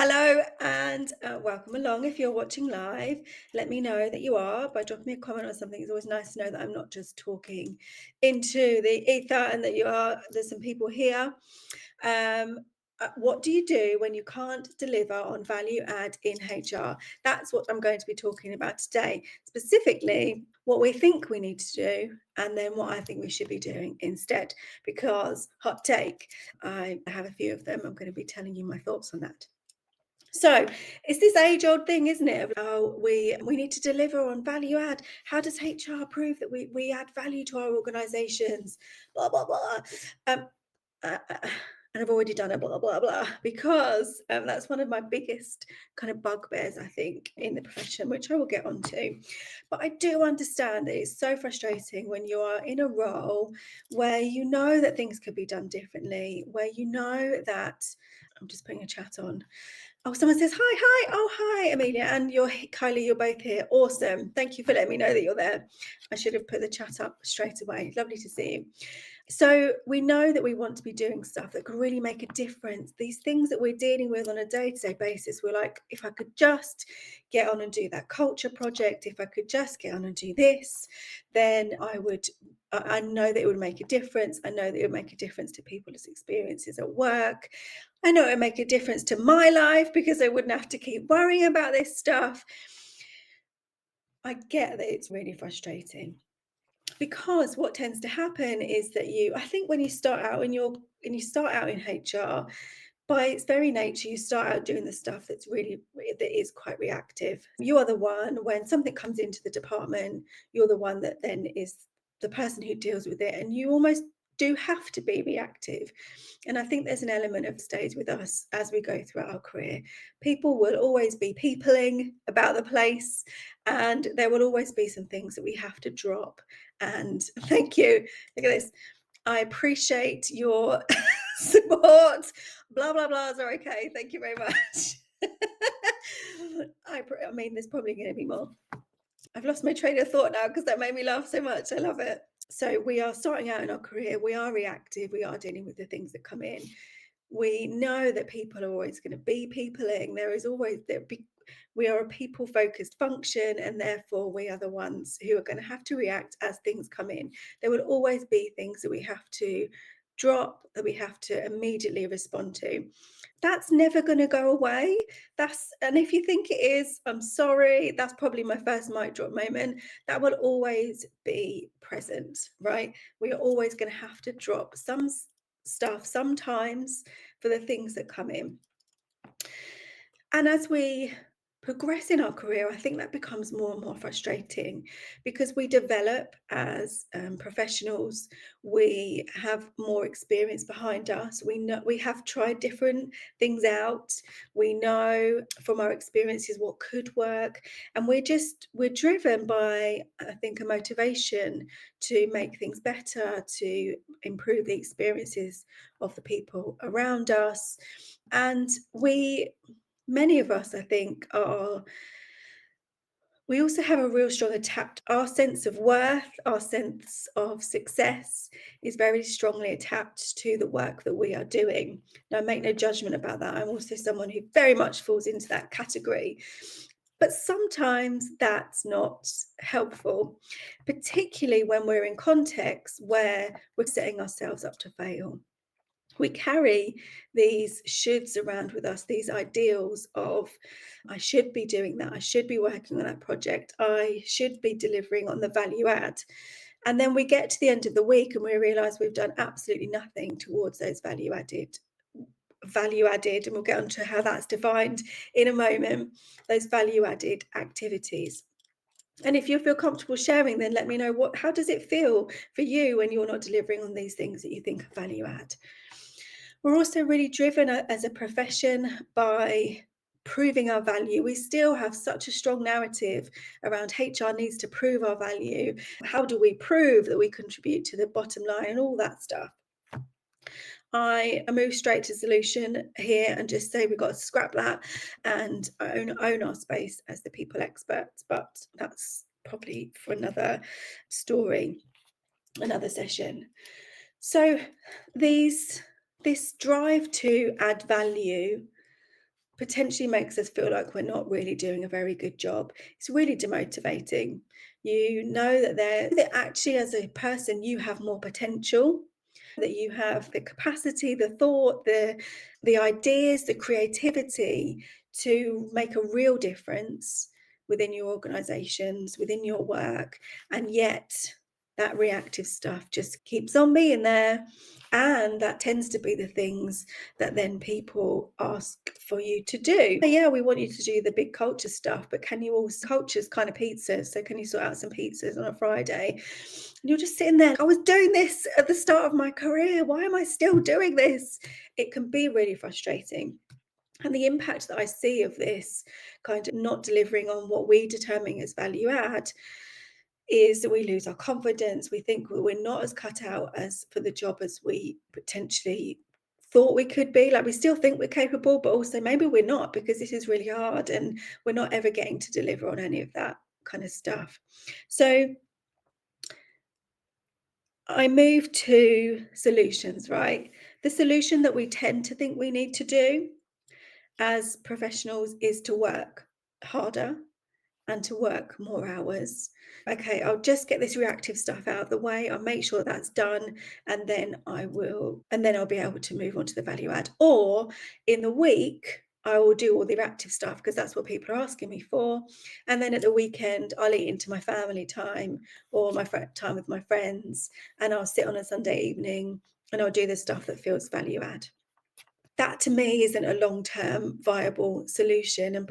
Hello and welcome along. If you're watching live, let me know that you are by dropping me a comment or something. It's always nice to know that I'm not just talking into the ether and that you are. There's some people here. Um, what do you do when you can't deliver on value add in HR? That's what I'm going to be talking about today. Specifically, what we think we need to do, and then what I think we should be doing instead. Because hot take, I have a few of them. I'm going to be telling you my thoughts on that. So it's this age-old thing, isn't it? Oh, we need to deliver on value add. How does HR prove that we add value to our organizations? Blah, blah, blah. And I've already done a blah, blah, blah, because that's one of my biggest kind of bugbears, I think, in the profession, which I will get onto. But I do understand that it's so frustrating when you are in a role where you know that things could be done differently, where you know that I'm just putting a chat on. Oh, someone says, hi. Oh, hi, Amelia. And Kylie, you're both here. Awesome. Thank you for letting me know that you're there. I should have put the chat up straight away. Lovely to see you. So we know that we want to be doing stuff that can really make a difference. These things that we're dealing with on a day-to-day basis, we're like, if I could just get on and do that culture project, if I could just get on and do this, then I know that it would make a difference. I know that it would make a difference to people's experiences at work. I know it would make a difference to my life because I wouldn't have to keep worrying about this stuff. I get that it's really frustrating. Because what tends to happen is that I think when you start out in HR, by its very nature, you start out doing the stuff that is quite reactive. You are the one, when something comes into the department, you're the one that then is the person who deals with it, and you almost do have to be reactive. And I think there's an element of stays with us as we go throughout our career. People will always be peopling about the place, and there will always be some things that we have to drop. And thank you. Look at this. I appreciate your support. Blah, blah, blahs are okay. Thank you very much. I mean, there's probably going to be more. I've lost my train of thought now because that made me laugh so much. I love it. So we are starting out in our career. We are reactive. We are dealing with the things that come in. We know that people are always going to be peopling. We are a people-focused function, and therefore we are the ones who are going to have to react as things come in. There will always be things that we have to drop, that we have to immediately respond to. That's never going to go away. And if you think it is, I'm sorry, that's probably my first mic drop moment. That will always be present, right? We are always going to have to drop some stuff sometimes for the things that come in. And as we progress in our career, I think that becomes more and more frustrating because we develop as professionals. We have more experience behind us. We know we have tried different things out. We know from our experiences what could work, and we're driven by, I think, a motivation to make things better, to improve the experiences of the people around us. And many of us, I think, we also have a real strong our sense of worth, our sense of success is very strongly attached to the work that we are doing. Now, I make no judgment about that. I'm also someone who very much falls into that category. But sometimes that's not helpful, particularly when we're in contexts where we're setting ourselves up to fail. We carry these shoulds around with us, these ideals of, I should be doing that, I should be working on that project, I should be delivering on the value add. And then we get to the end of the week and we realize we've done absolutely nothing towards those value added, and we'll get onto how that's defined in a moment, those value added activities. And if you feel comfortable sharing, then let me know how does it feel for you when you're not delivering on these things that you think are value add. We're also really driven as a profession by proving our value. We still have such a strong narrative around HR needs to prove our value. How do we prove that we contribute to the bottom line and all that stuff? I move straight to solution here and just say we've got to scrap that and own our space as the people experts. But that's probably for another story, another session. So this drive to add value potentially makes us feel like we're not really doing a very good job. It's really demotivating. You know that actually, as a person, you have more potential, that you have the capacity, the thought, the ideas, the creativity to make a real difference within your organizations, within your work. And yet that reactive stuff just keeps on being there. And that tends to be the things that then people ask for you to do. Yeah, we want you to do the big culture stuff, but can you also, culture's kind of pizzas, so can you sort out some pizzas on a Friday? And you're just sitting there, I was doing this at the start of my career, why am I still doing this? It can be really frustrating. And the impact that I see of this kind of not delivering on what we determine as value add is that we lose our confidence. We think we're not as cut out as for the job as we potentially thought we could be. Like, we still think we're capable, but also maybe we're not, because this is really hard and we're not ever getting to deliver on any of that kind of stuff. So I move to solutions, right? The solution that we tend to think we need to do as professionals is to work harder and to work more hours. Okay, I'll just get this reactive stuff out of the way. I'll make sure that's done, and then I'll be able to move on to the value add. Or in the week, I will do all the reactive stuff because that's what people are asking me for. And then at the weekend, I'll eat into my family time or my time with my friends, and I'll sit on a Sunday evening and I'll do the stuff that feels value add. That to me isn't a long-term viable solution, and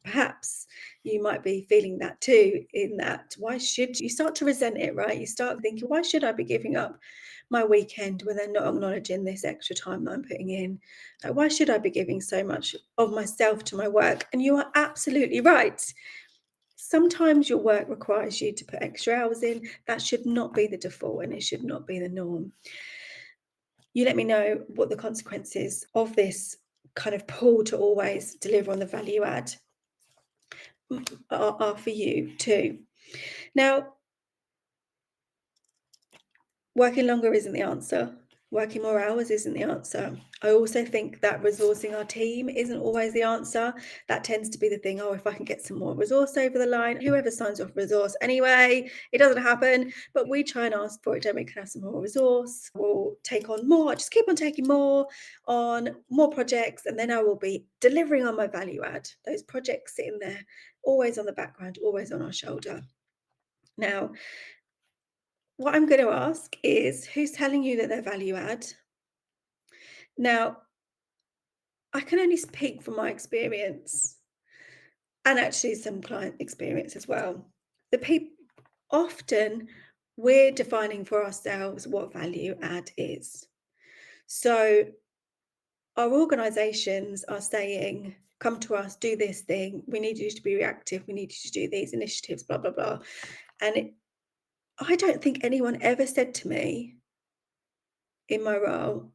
perhaps you might be feeling that too, in that why should you start to resent it, right? You start thinking, why should I be giving up my weekend when they're not acknowledging this extra time that I'm putting in? Like, why should I be giving so much of myself to my work? And you are absolutely right. Sometimes your work requires you to put extra hours in. That should not be the default, and it should not be the norm. You let me know what the consequences of this kind of pull to always deliver on the value add are for you too. Now, working longer isn't the answer. Working more hours isn't the answer. I also think that resourcing our team isn't always the answer. That tends to be the thing, oh, if I can get some more resource over the line, whoever signs off resource anyway, it doesn't happen. But we try and ask for it, don't we? Can have some more resource. We'll take on more, just keep on taking more on more projects, and then I will be delivering on my value add. Those projects sitting there, always on the background, always on our shoulder. Now, what I'm going to ask is, who's telling you that they're value add? Now, I can only speak from my experience, and actually some client experience as well. Often we're defining for ourselves what value add is. So our organizations are saying, come to us, do this thing. We need you to be reactive. We need you to do these initiatives, blah, blah, blah. And I don't think anyone ever said to me in my role,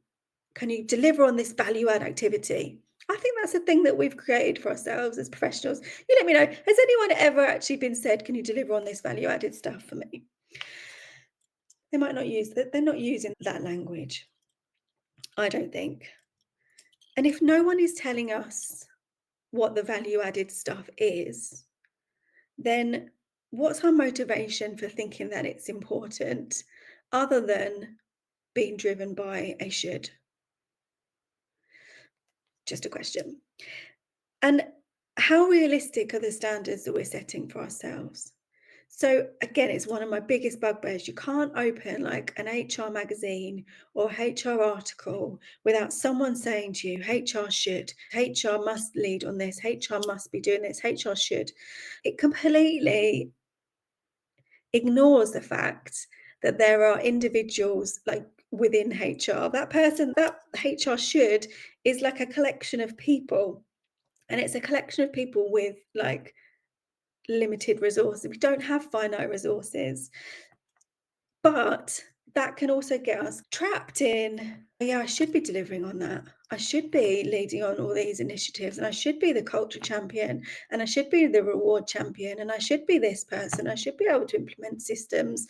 can you deliver on this value add activity? I think that's a thing that we've created for ourselves as professionals. You let me know, has anyone ever actually been said, can you deliver on this value added stuff for me? They might not use that. They're not using that language, I don't think. And if no one is telling us what the value added stuff is, then what's our motivation for thinking that it's important other than being driven by a should? Just a question. And how realistic are the standards that we're setting for ourselves? So again, it's one of my biggest bugbears. You can't open like an HR magazine or HR article without someone saying to you, HR should, HR must lead on this, HR must be doing this, HR should. It completely ignores the fact that there are individuals like within HR. That person, that HR should, is like a collection of people. And it's a collection of people with like limited resources. We don't have finite resources. But that can also get us trapped in, yeah, I should be delivering on that. I should be leading on all these initiatives, and I should be the culture champion, and I should be the reward champion, and I should be this person. I should be able to implement systems.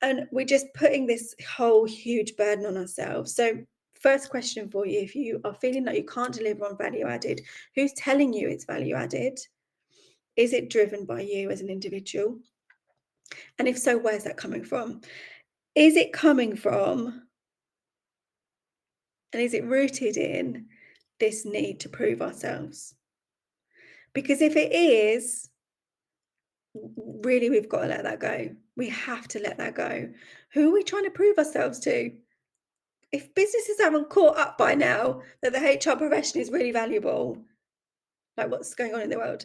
And we're just putting this whole huge burden on ourselves. So First question for you, if you are feeling that you can't deliver on value added, who's telling you it's value added? Is it driven by you as an individual? And if so, where's that coming from? Is it coming from, and is it rooted in this need to prove ourselves? Because if it is, really, we've got to let that go. We have to let that go. Who are we trying to prove ourselves to? If businesses haven't caught up by now that the HR profession is really valuable, like what's going on in the world,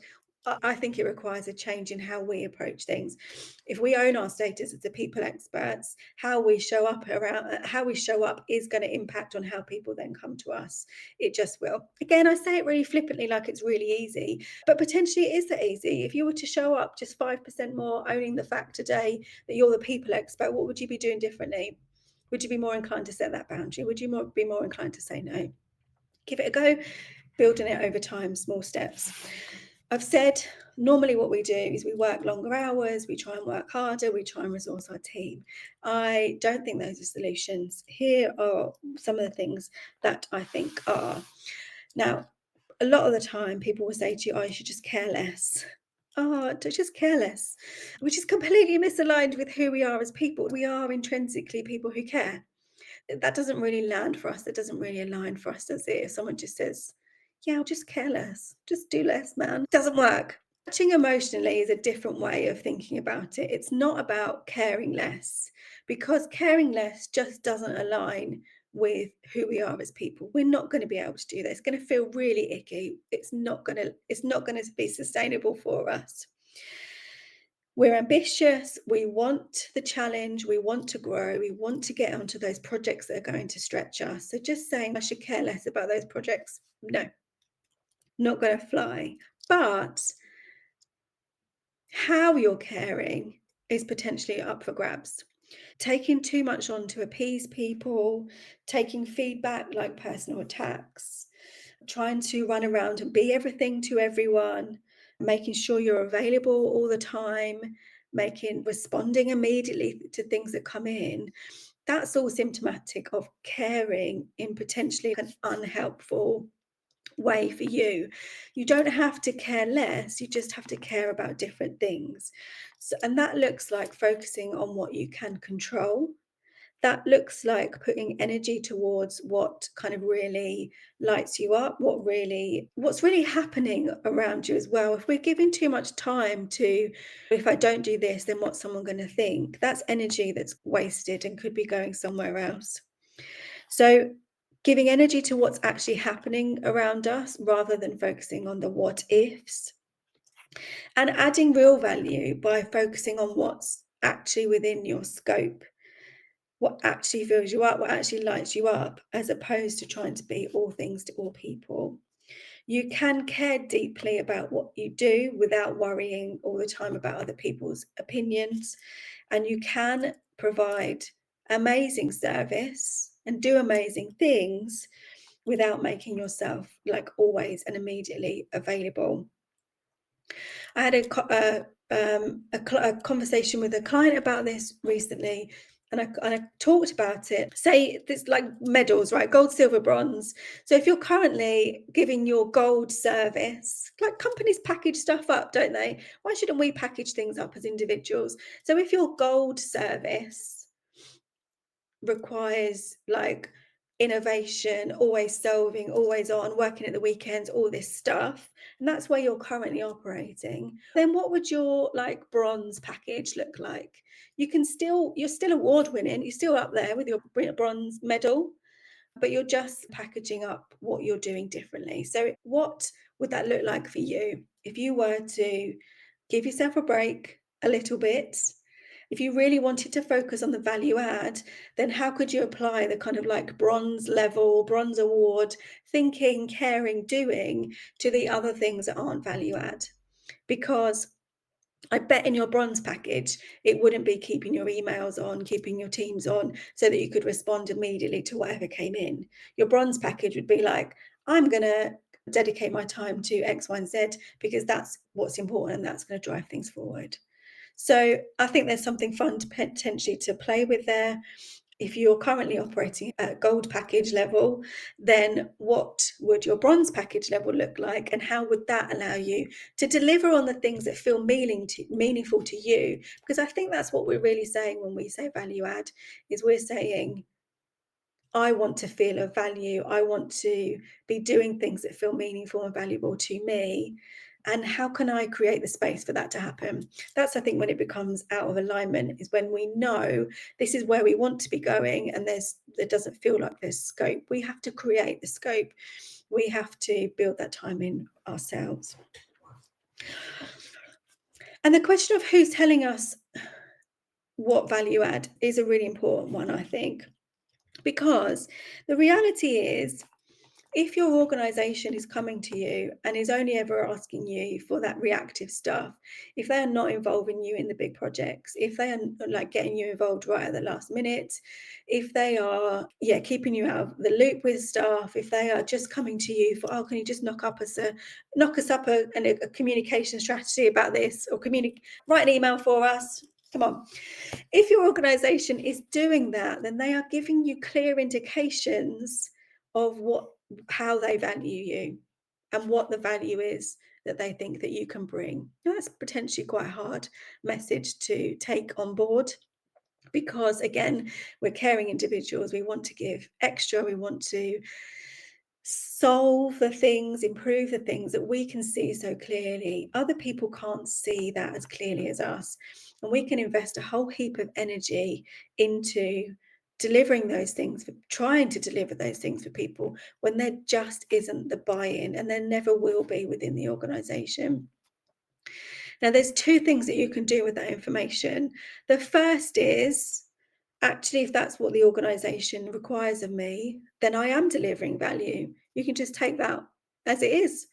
I think it requires a change in how we approach things. If we own our status as the people experts, how we show up is going to impact on how people then come to us. It just will. Again, I say it really flippantly, like it's really easy, but potentially it is that easy. If you were to show up just 5% more, owning the fact today that you're the people expert, what would you be doing differently? Would you be more inclined to set that boundary? Would you be more inclined to say no? Give it a go, building it over time, small steps. I've said normally what we do is we work longer hours, we try and work harder, we try and resource our team. I don't think those are solutions. Here are some of the things that I think are. Now, a lot of the time people will say to you, oh, you should just care less. Oh, just care less, which is completely misaligned with who we are as people. We are intrinsically people who care. That doesn't really land for us. That doesn't really align for us, does it? If someone just says, yeah, I'll just care less, just do less, man. It doesn't work. Touching emotionally is a different way of thinking about it. It's not about caring less, because caring less just doesn't align with who we are as people. We're not going to be able to do that. It's going to feel really icky. It's not going to be sustainable for us. We're ambitious, we want the challenge, we want to grow, we want to get onto those projects that are going to stretch us. So just saying I should care less about those projects, no, not going to fly. But how you're caring is potentially up for grabs. Taking too much on to appease people, taking feedback like personal attacks, trying to run around and be everything to everyone, making sure you're available all the time, responding immediately to things that come in. That's all symptomatic of caring in potentially an unhelpful way for you. You don't have to care less, you just have to care about different things. So, and that looks like focusing on what you can control. That looks like putting energy towards what kind of really lights you up, what's really happening around you as well. If we're giving too much time to, if I don't do this, then what's someone going to think? That's energy that's wasted and could be going somewhere else. So giving energy to what's actually happening around us rather than focusing on the what ifs, and adding real value by focusing on what's actually within your scope, what actually fills you up, what actually lights you up, as opposed to trying to be all things to all people. You can care deeply about what you do without worrying all the time about other people's opinions, and you can provide amazing service and do amazing things without making yourself like always and immediately available. I had a conversation with a client about this recently, and I talked about it. Say there's like medals, right? Gold, silver, bronze. So if you're currently giving your gold service, like companies package stuff up, don't they? Why shouldn't we package things up as individuals? So if your gold service requires like innovation, always solving, always on, working at the weekends, all this stuff, and that's where you're currently operating, then what would your like bronze package look like? You're still award winning, you're still up there with your bronze medal, but you're just packaging up what you're doing differently. So what would that look like for you if you were to give yourself a break a little bit? If you really wanted to focus on the value add, then how could you apply the kind of like bronze level, bronze award thinking, caring, doing to the other things that aren't value add? Because I bet in your bronze package, it wouldn't be keeping your emails on, keeping your teams on so that you could respond immediately to whatever came in. Your bronze package would be like, I'm going to dedicate my time to X, Y, and Z because that's what's important and that's going to drive things forward. So I think there's something fun to potentially to play with there. If you're currently operating at gold package level, then what would your bronze package level look like? And how would that allow you to deliver on the things that feel meaningful to you? Because I think that's what we're really saying when we say value add, is we're saying, I want to feel of value. I want to be doing things that feel meaningful and valuable to me. And how can I create the space for that to happen? That's, I think, when it becomes out of alignment, is when we know this is where we want to be going and there doesn't feel like there's scope. We have to create the scope. We have to build that time in ourselves. And the question of who's telling us what value add is a really important one, I think, because the reality is, if your organization is coming to you and is only ever asking you for that reactive stuff, if they are not involving you in the big projects, if they are like getting you involved right at the last minute, if they are keeping you out of the loop with stuff, if they are just coming to you for, oh, can you just knock us up a communication strategy about this, or write an email for us, come on. If your organization is doing that, then they are giving you clear indications of how they value you and what the value is that they think that you can bring. Now, that's potentially quite a hard message to take on board, because again, we're caring individuals. We want to give extra. We want to solve the things, improve the things that we can see so clearly. Other people can't see that as clearly as us. And we can invest a whole heap of energy into delivering those things, for trying to deliver those things for people, when there just isn't the buy-in, and there never will be within the organization. Now, there's two things that you can do with that information. The first is, actually, if that's what the organization requires of me, then I am delivering value. You can just take that as it is.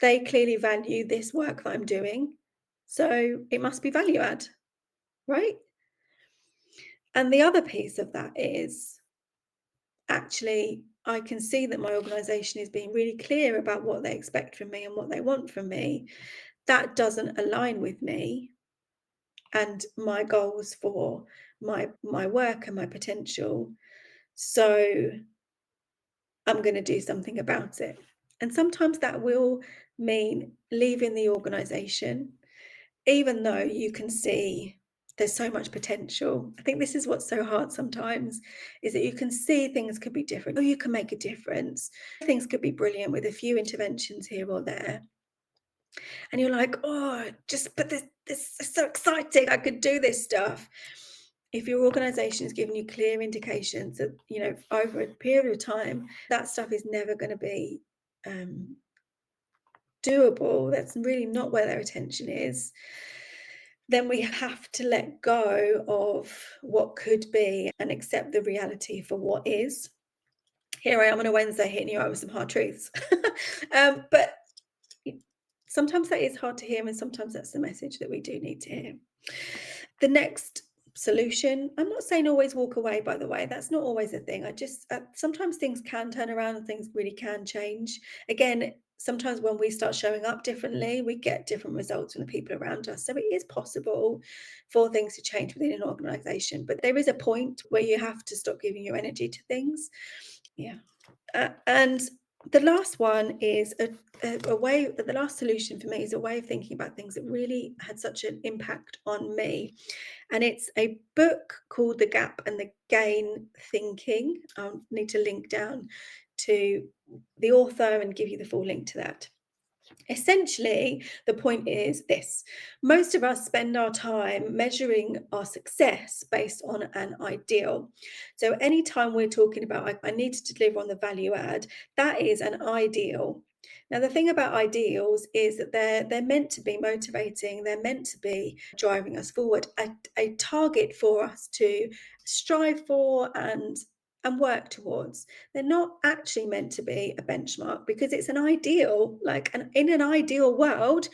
They clearly value this work that I'm doing, so it must be value add, right? And the other piece of that is, actually, I can see that my organization is being really clear about what they expect from me and what they want from me. That doesn't align with me and my goals for my work and my potential. So I'm going to do something about it. And sometimes that will mean leaving the organization, even though you can see there's so much potential. I think this is what's so hard sometimes, is that you can see things could be different, or you can make a difference. Things could be brilliant with a few interventions here or there. And you're like, oh, but this is so exciting. I could do this stuff. If your organization is giving you clear indications that, over a period of time, that stuff is never going to be doable, that's really not where their attention is, then we have to let go of what could be and accept the reality for what is. Here I am on a Wednesday hitting you out with some hard truths. But sometimes that is hard to hear, and sometimes that's the message that we do need to hear. The next solution, I'm not saying always walk away, by the way, that's not always a thing. Sometimes things can turn around and things really can change. Again, sometimes when we start showing up differently, we get different results from the people around us. So it is possible for things to change within an organization, but there is a point where you have to stop giving your energy to things. And the last one is the last solution for me is a way of thinking about things that really had such an impact on me. And it's a book called The Gap and the Gain Thinking. I'll need to link down to the author and give you the full link to that. Essentially, the point is this: most of us spend our time measuring our success based on an ideal. So anytime we're talking about, I need to deliver on the value add, that is an ideal. Now, the thing about ideals is that they're meant to be motivating, they're meant to be driving us forward, a target for us to strive for and work towards. They're not actually meant to be a benchmark, because it's an ideal. In an ideal world,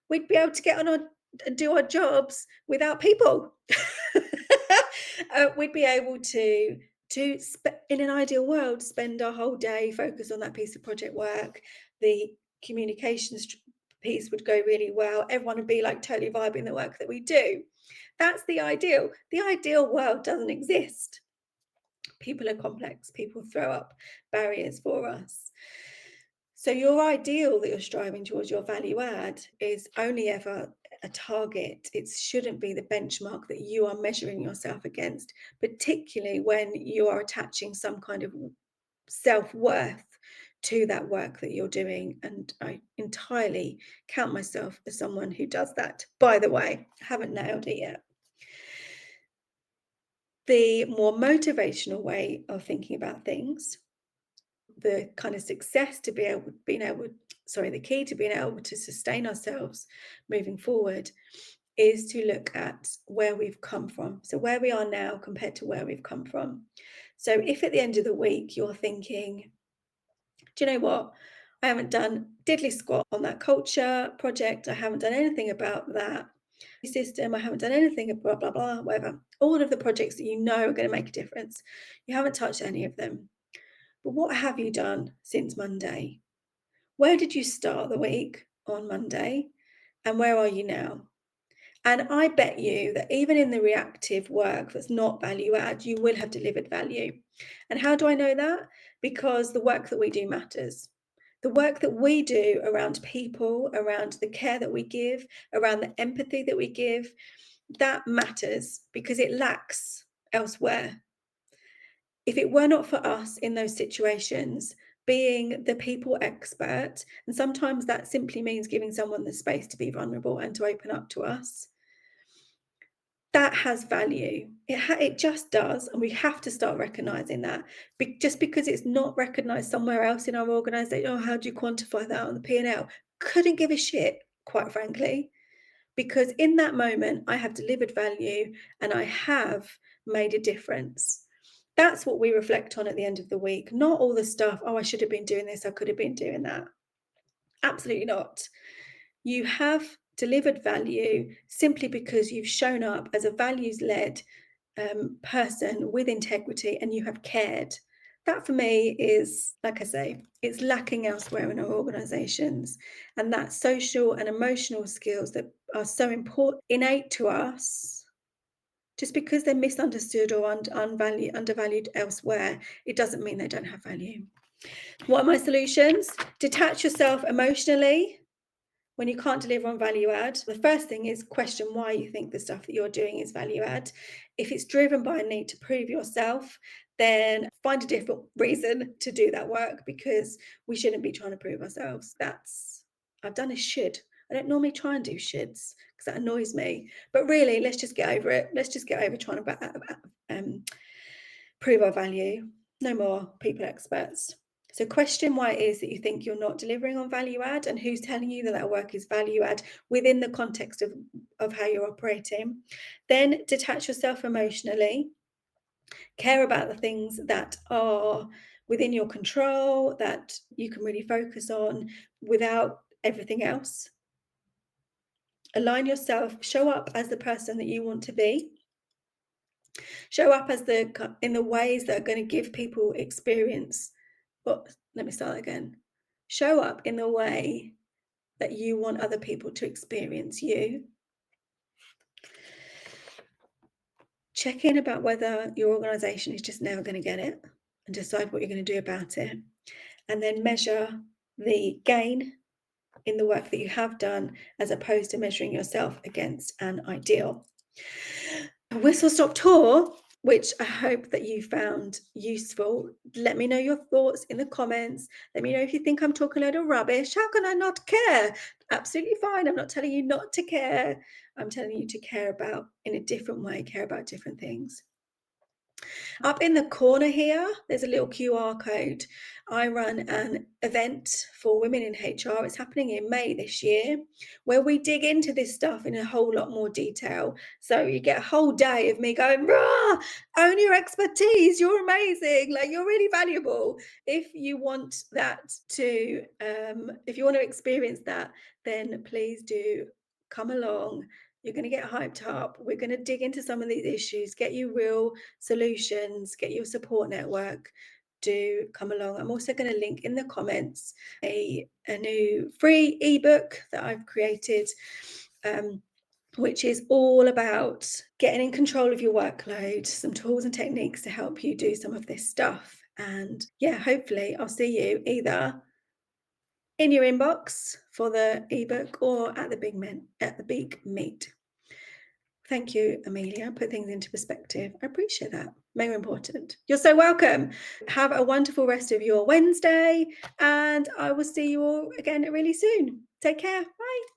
we'd be able to get on and do our jobs without people. We'd be able to in an ideal world, spend our whole day focused on that piece of project work. The communications piece would go really well. Everyone would be like totally vibing the work that we do. That's the ideal. The ideal world doesn't exist. People are complex. People throw up barriers for us. So your ideal that you're striving towards, your value add, is only ever a target. It shouldn't be the benchmark that you are measuring yourself against, particularly when you are attaching some kind of self-worth to that work that you're doing. And I entirely count myself as someone who does that. By the way, I haven't nailed it yet. The more motivational way of thinking about things, the kind of success to the key to being able to sustain ourselves moving forward is to look at where we've come from. So where we are now compared to where we've come from. So if at the end of the week you're thinking, do you know what? I haven't done diddly squat on that culture project. I haven't done anything about that system. I haven't done anything, blah, blah, blah, whatever. All of the projects that you know are going to make a difference. You haven't touched any of them. But what have you done since Monday? Where did you start the week on Monday? And where are you now? And I bet you that even in the reactive work that's not value add, you will have delivered value. And how do I know that? Because the work that we do matters. The work that we do around people, around the care that we give, around the empathy that we give, that matters because it lacks elsewhere. If it were not for us in those situations, being the people expert, and sometimes that simply means giving someone the space to be vulnerable and to open up to us, that has value. It just does, and we have to start recognizing that. Just because it's not recognized somewhere else in our organization, oh, how do you quantify that on the P&L? Couldn't give a shit, quite frankly, because in that moment, I have delivered value and I have made a difference. That's what we reflect on at the end of the week, not all the stuff, oh, I should have been doing this, I could have been doing that. Absolutely not. You have delivered value simply because you've shown up as a values-led person with integrity and you have cared. That for me is, like I say, it's lacking elsewhere in our organizations. And that social and emotional skills that are so important, innate to us, just because they're misunderstood or undervalued elsewhere, it doesn't mean they don't have value. What are my solutions? Detach yourself emotionally when you can't deliver on value add. The first thing is question why you think the stuff that you're doing is value add. If it's driven by a need to prove yourself, then find a different reason to do that work, because we shouldn't be trying to prove ourselves. I've done a should. I don't normally try and do shoulds because that annoys me. But really, let's just get over it. Let's just get over trying to prove our value. No more people experts. So question why it is that you think you're not delivering on value add, and who's telling you that that work is value add within the context of how you're operating. Then detach yourself emotionally. Care about the things that are within your control, that you can really focus on without everything else. Align yourself, show up as the person that you want to be. Show up in the ways that are going to give people experience. But let me start again. Show up in the way that you want other people to experience you. Check in about whether your organization is just never going to get it, and decide what you're going to do about it. And then measure the gain in the work that you have done, as opposed to measuring yourself against an ideal. Whistle stop tour, which I hope that you found useful. Let me know your thoughts in the comments. Let me know if you think I'm talking a load of rubbish. How can I not care? Absolutely fine. I'm not telling you not to care. I'm telling you to care about in a different way, care about different things. Up in the corner here, there's a little QR code. I run an event for women in HR. It's happening in May this year, where we dig into this stuff in a whole lot more detail. So you get a whole day of me going, rah, own your expertise. You're amazing. Like, you're really valuable. If you want if you want to experience that, then please do come along. You're going to get hyped up. We're going to dig into some of these issues, get you real solutions, get your support network. Do come along. I'm also going to link in the comments a new free ebook that I've created which is all about getting in control of your workload, some tools and techniques to help you do some of this stuff. And yeah, hopefully I'll see you either in your inbox for the ebook or at the big meet. Thank you, Amelia. Put things into perspective. I appreciate that. Very important. You're so welcome. Have a wonderful rest of your Wednesday, and I will see you all again really soon. Take care. Bye.